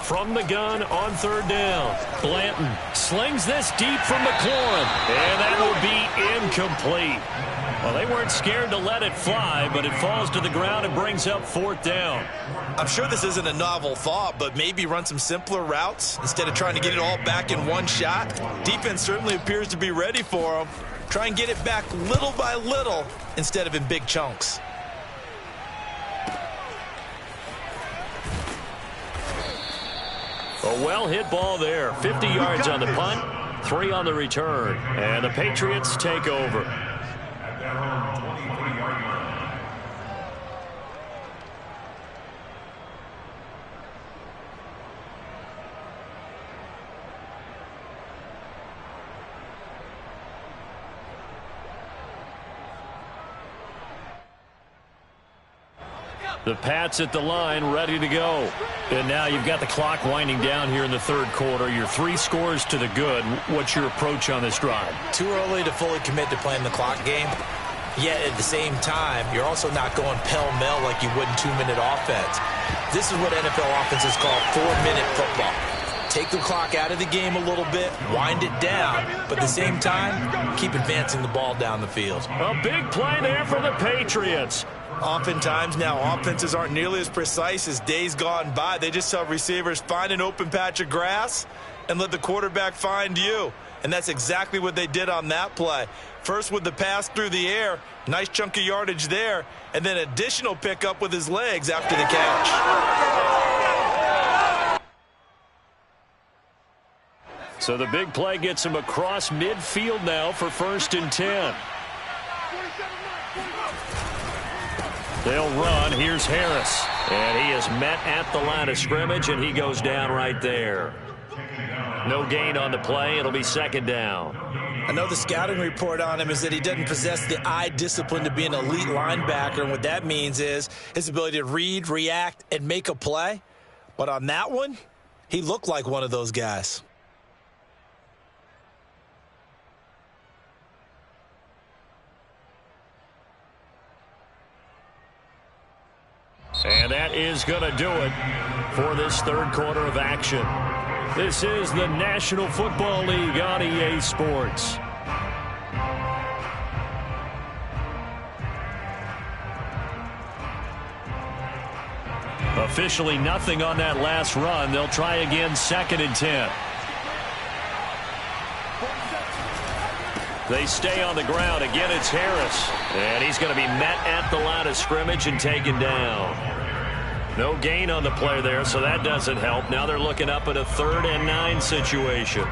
From the gun on 3rd down, Blanton slings this deep from McLaurin, and that will be incomplete. Well, they weren't scared to let it fly, but it falls to the ground and brings up 4th down. I'm sure this isn't a novel thought, but maybe run some simpler routes instead of trying to get it all back in one shot. Defense certainly appears to be ready for them. Try and get it back little by little instead of in big chunks. A well-hit ball there. 50 yards on the punt, 3 on the return. And the Patriots take over. The Pats at the line, ready to go. And now you've got the clock winding down here in the 3rd quarter. You're 3 scores to the good. What's your approach on this drive? Too early to fully commit to playing the clock game. Yet at the same time, you're also not going pell-mell like you would in 2-minute offense. This is what NFL offenses call 4-minute football. Take the clock out of the game a little bit, wind it down, but at the same time, keep advancing the ball down the field. A big play there for the Patriots. Oftentimes now, offenses aren't nearly as precise as days gone by. They just tell receivers, find an open patch of grass and let the quarterback find you. And that's exactly what they did on that play. First with the pass through the air, nice chunk of yardage there, and then additional pickup with his legs after the catch. So the big play gets him across midfield now for 1st and 10. They'll run. Here's Harris. And he is met at the line of scrimmage, and he goes down right there. No gain on the play. It'll be 2nd down. I know the scouting report on him is that he doesn't possess the eye discipline to be an elite linebacker, and what that means is his ability to read, react, and make a play. But on that one, he looked like one of those guys. And that is going to do it for this 3rd quarter of action. This is the National Football League on EA Sports. Officially nothing on that last run. They'll try again, 2nd and 10. They stay on the ground. Again, it's Harris. And he's going to be met at the line of scrimmage and taken down. No gain on the play there, so that doesn't help. Now they're looking up at a 3rd and 9 situation.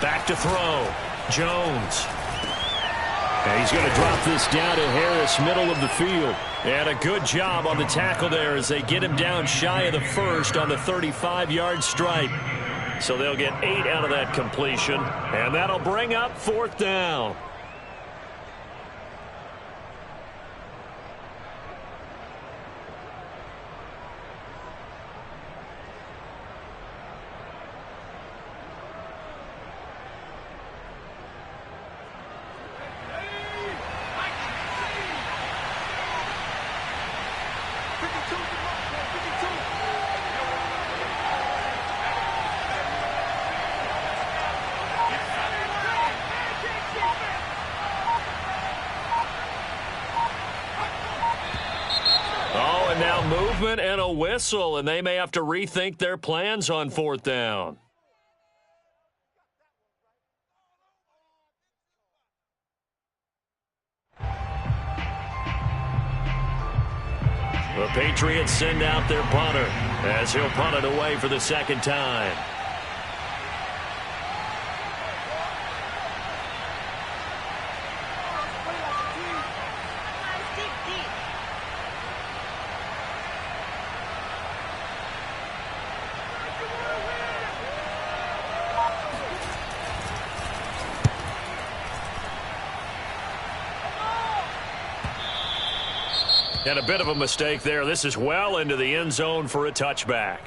Back to throw. Jones. And he's going to drop this down to Harris, middle of the field. And a good job on the tackle there as they get him down shy of the first on the 35-yard stripe. So they'll get 8 out of that completion. And that'll bring up 4th down. Movement and a whistle, and they may have to rethink their plans on 4th down. The Patriots send out their punter as he'll punt it away for the 2nd time. And a bit of a mistake there. This is well into the end zone for a touchback.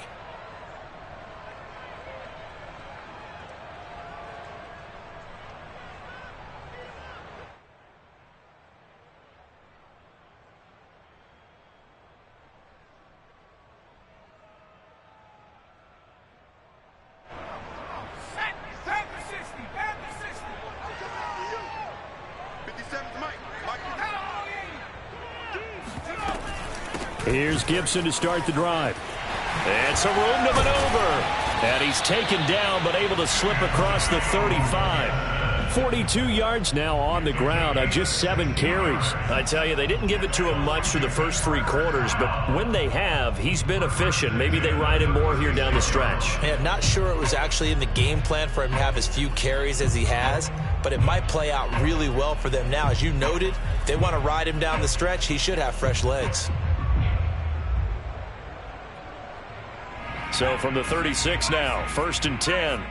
Here's Gibson to start the drive. And some room to maneuver. And he's taken down but able to slip across the 35. 42 yards now on the ground on just 7 carries. I tell you, they didn't give it to him much through the first 3 quarters, but when they have, he's been efficient. Maybe they ride him more here down the stretch. Yeah, not sure it was actually in the game plan for him to have as few carries as he has, but it might play out really well for them now. As you noted, if they want to ride him down the stretch, he should have fresh legs. So from the 36 now, 1st and 10.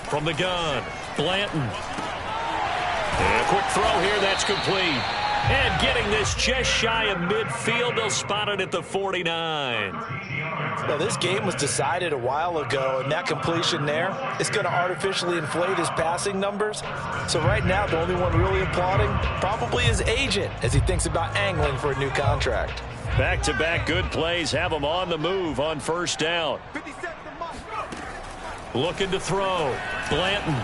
From the gun, Blanton. And a quick throw here, that's complete. And getting this just shy of midfield, they'll spot it at the 49. Well, this game was decided a while ago, and that completion there is going to artificially inflate his passing numbers. So right now, the only one really applauding probably his agent as he thinks about angling for a new contract. Back-to-back good plays have him on the move on 1st down. Looking to throw. Blanton.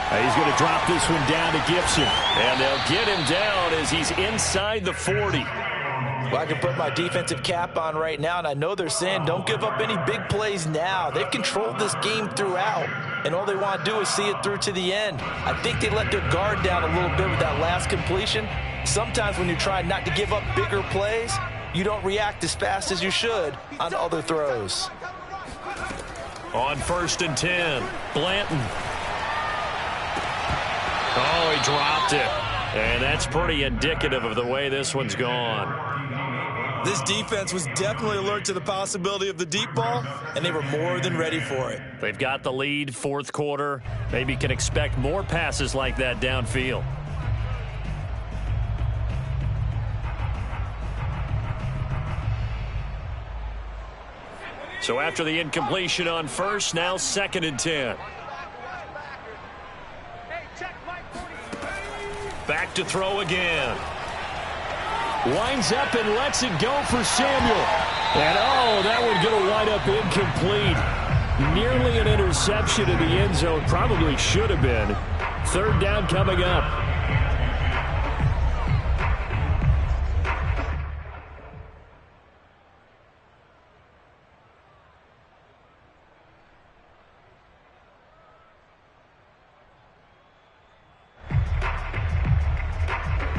He's going to drop this one down to Gibson. And they'll get him down as he's inside the 40. Well, I can put my defensive cap on right now, and I know they're saying don't give up any big plays now. They've controlled this game throughout, and all they want to do is see it through to the end. I think they let their guard down a little bit with that last completion. Sometimes when you're trying not to give up bigger plays, you don't react as fast as you should on other throws. On 1st and 10, Blanton. Oh, he dropped it. And that's pretty indicative of the way this one's gone. This defense was definitely alert to the possibility of the deep ball, and they were more than ready for it. They've got the lead, 4th quarter. Maybe can expect more passes like that downfield. So after the incompletion on 1st, now 2nd and 10. back to throw again. Winds up and lets it go for Samuel. And, oh, that one going to wind up incomplete. Nearly an interception in the end zone. Probably should have been. Third down coming up.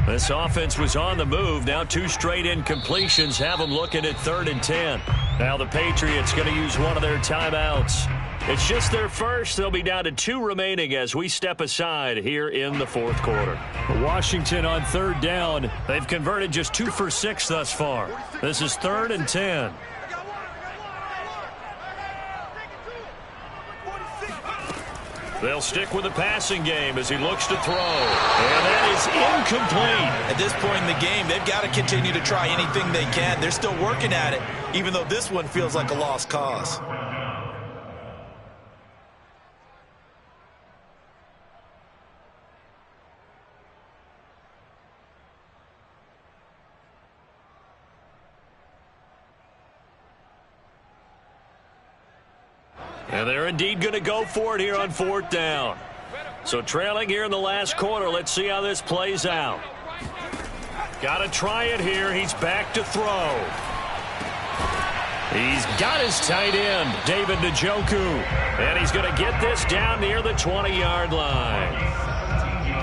This offense was on the move. Now 2 straight incompletions have them looking at 3rd and 10. Now the Patriots going to use one of their timeouts. It's just their first. They'll be down to 2 remaining as we step aside here in the 4th quarter. Washington on 3rd down. They've converted just 2 for 6 thus far. This is 3rd and 10. They'll stick with the passing game as he looks to throw. And that is incomplete. At this point in the game, they've got to continue to try anything they can. They're still working at it, even though this one feels like a lost cause. And they're indeed going to go for it here on 4th down. So trailing here in the last quarter. Let's see how this plays out. Got to try it here. He's back to throw. He's got his tight end, David Njoku. And he's going to get this down near the 20-yard line.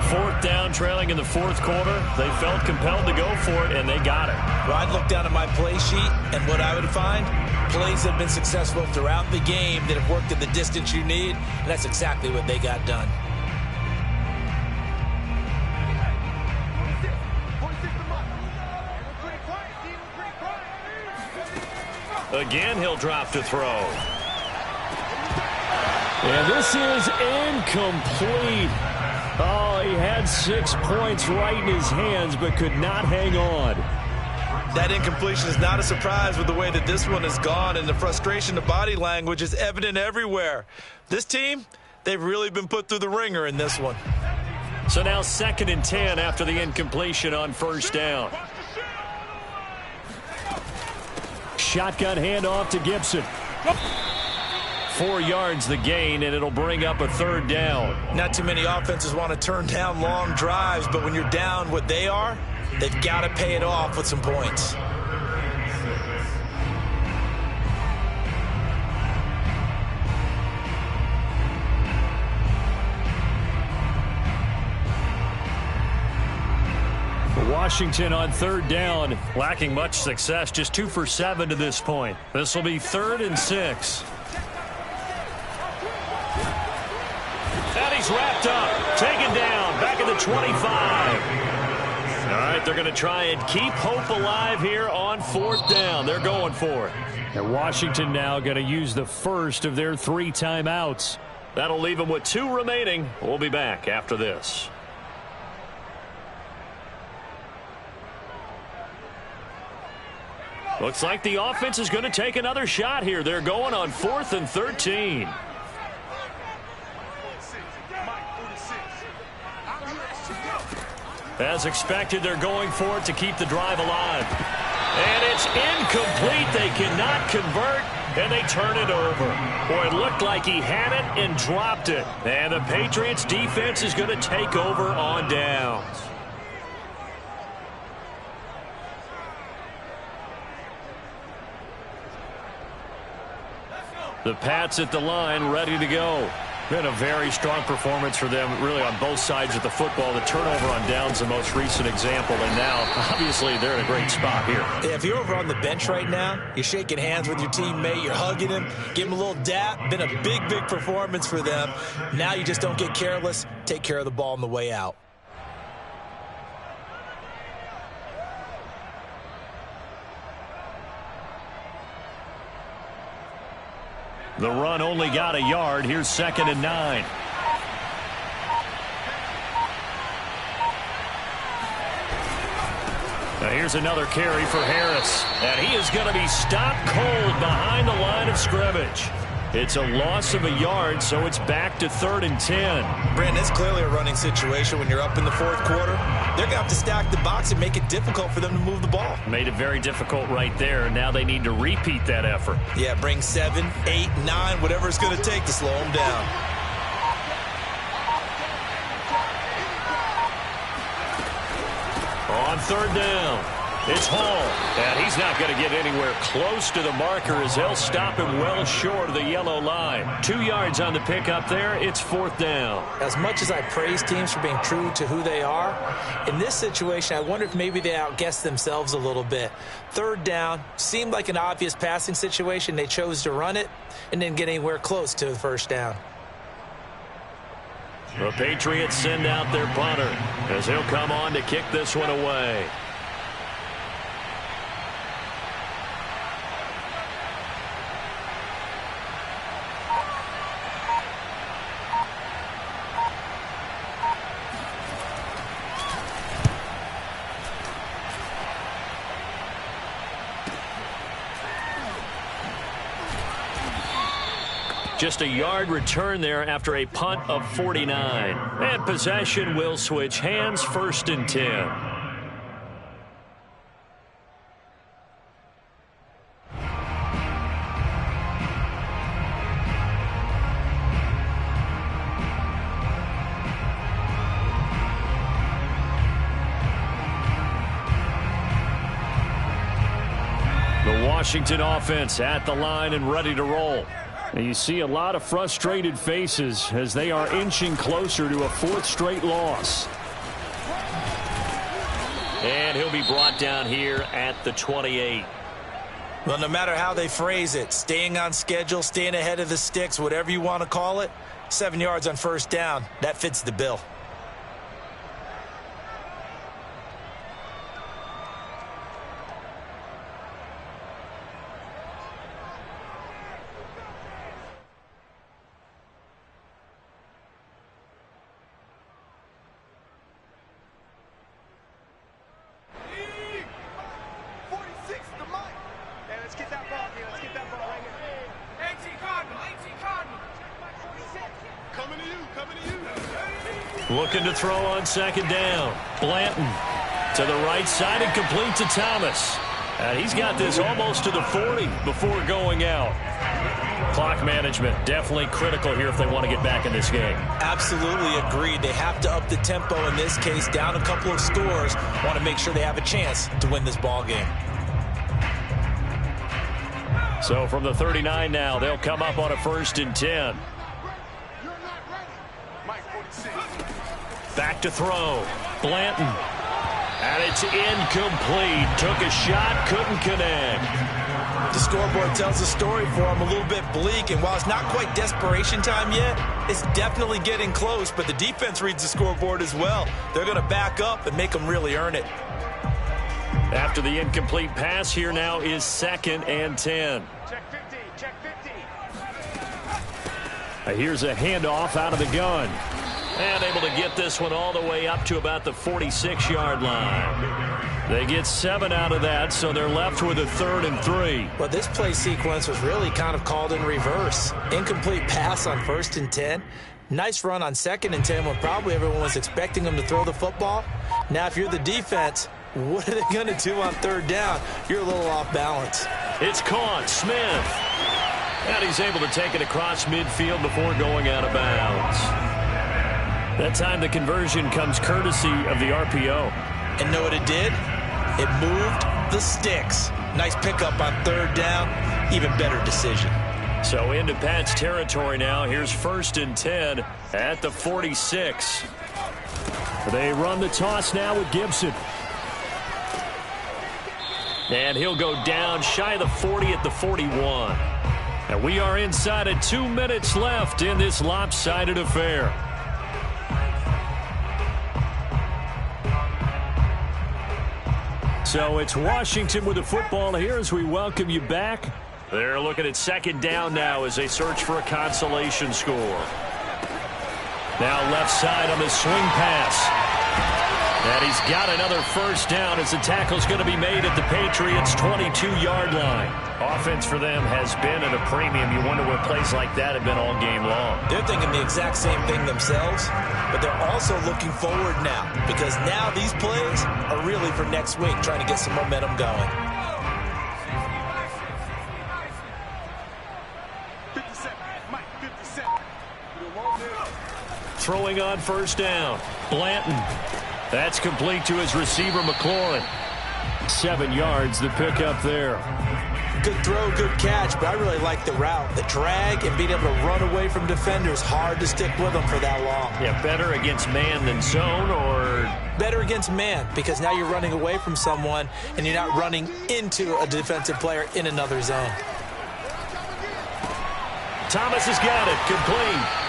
4th down, trailing in the 4th quarter. They felt compelled to go for it, and they got it. Well, I'd look down at my play sheet, and what I would find, plays have been successful throughout the game that have worked at the distance you need, and that's exactly what they got done. Again, he'll drop to throw. And this is incomplete. Oh, he had 6 points right in his hands, but could not hang on. That incompletion is not a surprise with the way that this one has gone, and the frustration, the body language is evident everywhere. This team, they've really been put through the ringer in this one. So now 2nd and 10 after the incompletion on 1st down. Shotgun handoff to Gibson. 4 yards the gain, and it'll bring up a 3rd down. Not too many offenses want to turn down long drives, but when you're down what they are, they've got to pay it off with some points. Washington on 3rd down, lacking much success, just 2 for 7 to this point. This will be 3rd and 6. And he's wrapped up, taken down, back at the 25. All right, they're going to try and keep hope alive here on 4th down. They're going for it. And Washington now going to use the first of their 3 timeouts. That'll leave them with 2 remaining. We'll be back after this. Looks like the offense is going to take another shot here. They're going on 4th and 13. As expected, they're going for it to keep the drive alive. And it's incomplete. They cannot convert, and they turn it over. Boy, it looked like he had it and dropped it. And the Patriots defense is going to take over on downs. The Pats at the line, ready to go. Been a very strong performance for them, really, on both sides of the football. The turnover on downs, the most recent example, and now, obviously, they're in a great spot here. Yeah, if you're over on the bench right now, you're shaking hands with your teammate, you're hugging him, give him a little dap. Been a big, big performance for them. Now you just don't get careless. Take care of the ball on the way out. The run only got a yard. Here's 2nd and 9. Now here's another carry for Harris. And he is going to be stopped cold behind the line of scrimmage. It's a loss of a yard, so it's back to 3rd and 10. Brandon, it's clearly a running situation when you're up in the 4th quarter. They're going to have to stack the box and make it difficult for them to move the ball. Made it very difficult right there. Now they need to repeat that effort. Yeah, bring 7, 8, 9, whatever it's going to take to slow them down. On 3rd down, it's Hall. And he's not going to get anywhere close to the marker as they'll stop him well short of the yellow line. 2 yards on the pickup there. It's 4th down. As much as I praise teams for being true to who they are, in this situation, I wonder if maybe they outguessed themselves a little bit. 3rd down seemed like an obvious passing situation. They chose to run it and didn't get anywhere close to the 1st down. The Patriots send out their punter as he'll come on to kick this one away. Just a yard return there after a punt of 49. And possession will switch hands, 1st and 10. The Washington offense at the line and ready to roll. You see a lot of frustrated faces as they are inching closer to a 4th straight loss. And he'll be brought down here at the 28. Well, no matter how they phrase it, staying on schedule, staying ahead of the sticks, whatever you want to call it, 7 yards on 1st down, that fits the bill. Looking to throw on 2nd down. Blanton to the right side and complete to Thomas. And he's got this almost to the 40 before going out. Clock management definitely critical here if they want to get back in this game. Absolutely agreed. They have to up the tempo in this case, down a couple of scores. Want to make sure they have a chance to win this ball game. So from the 39 now, they'll come up on a 1st and 10. Back to throw. Blanton. And it's incomplete. Took a shot, couldn't connect. The scoreboard tells the story for him, a little bit bleak. And while it's not quite desperation time yet, it's definitely getting close. But the defense reads the scoreboard as well. They're going to back up and make them really earn it. After the incomplete pass, here now is 2nd and 10. Check 50, check 50. Here's a handoff out of the gun. And able to get this one all the way up to about the 46-yard line. They get 7 out of that, so they're left with a 3rd and 3. Well, this play sequence was really kind of called in reverse. Incomplete pass on 1st and 10. Nice run on 2nd and 10 when probably everyone was expecting them to throw the football. Now, if you're the defense, what are they going to do on 3rd down? You're a little off balance. It's caught. Smith. And he's able to take it across midfield before going out of bounds. That time the conversion comes courtesy of the RPO. And know what it did? It moved the sticks. Nice pickup on 3rd down. Even better decision. So into Pat's territory now. Here's 1st and 10 at the 46. They run the toss now with Gibson. And he'll go down shy of the 40 at the 41. And we are inside of 2 minutes left in this lopsided affair. So it's Washington with the football here as we welcome you back. They're looking at 2nd down now as they search for a consolation score. Now left side on the swing pass. And he's got another first down as the tackle's going to be made at the Patriots' 22-yard line. Offense for them has been at a premium. You wonder what plays like that have been all game long. They're thinking the exact same thing themselves, but they're also looking forward now because now these plays are really for next week, trying to get some momentum going. Throwing on first down. Blanton. That's complete to his receiver, McLaurin. 7 yards, the pickup there. Good throw, good catch, but I really like the route. The drag and being able to run away from defenders, hard to stick with them for that long. Yeah, better against man than zone, or? Better against man, because now you're running away from someone and you're not running into a defensive player in another zone. Thomas has got it, complete.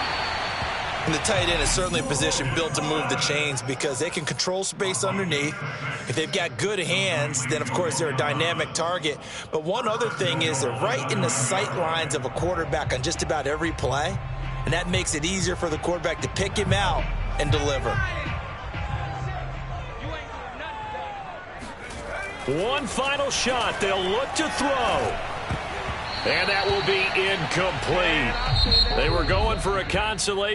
And the tight end is certainly a position built to move the chains because they can control space underneath. If they've got good hands, then, of course, they're a dynamic target. But one other thing is they're right in the sight lines of a quarterback on just about every play, and that makes it easier for the quarterback to pick him out and deliver. One final shot. They'll look to throw. And that will be incomplete. They were going for a consolation.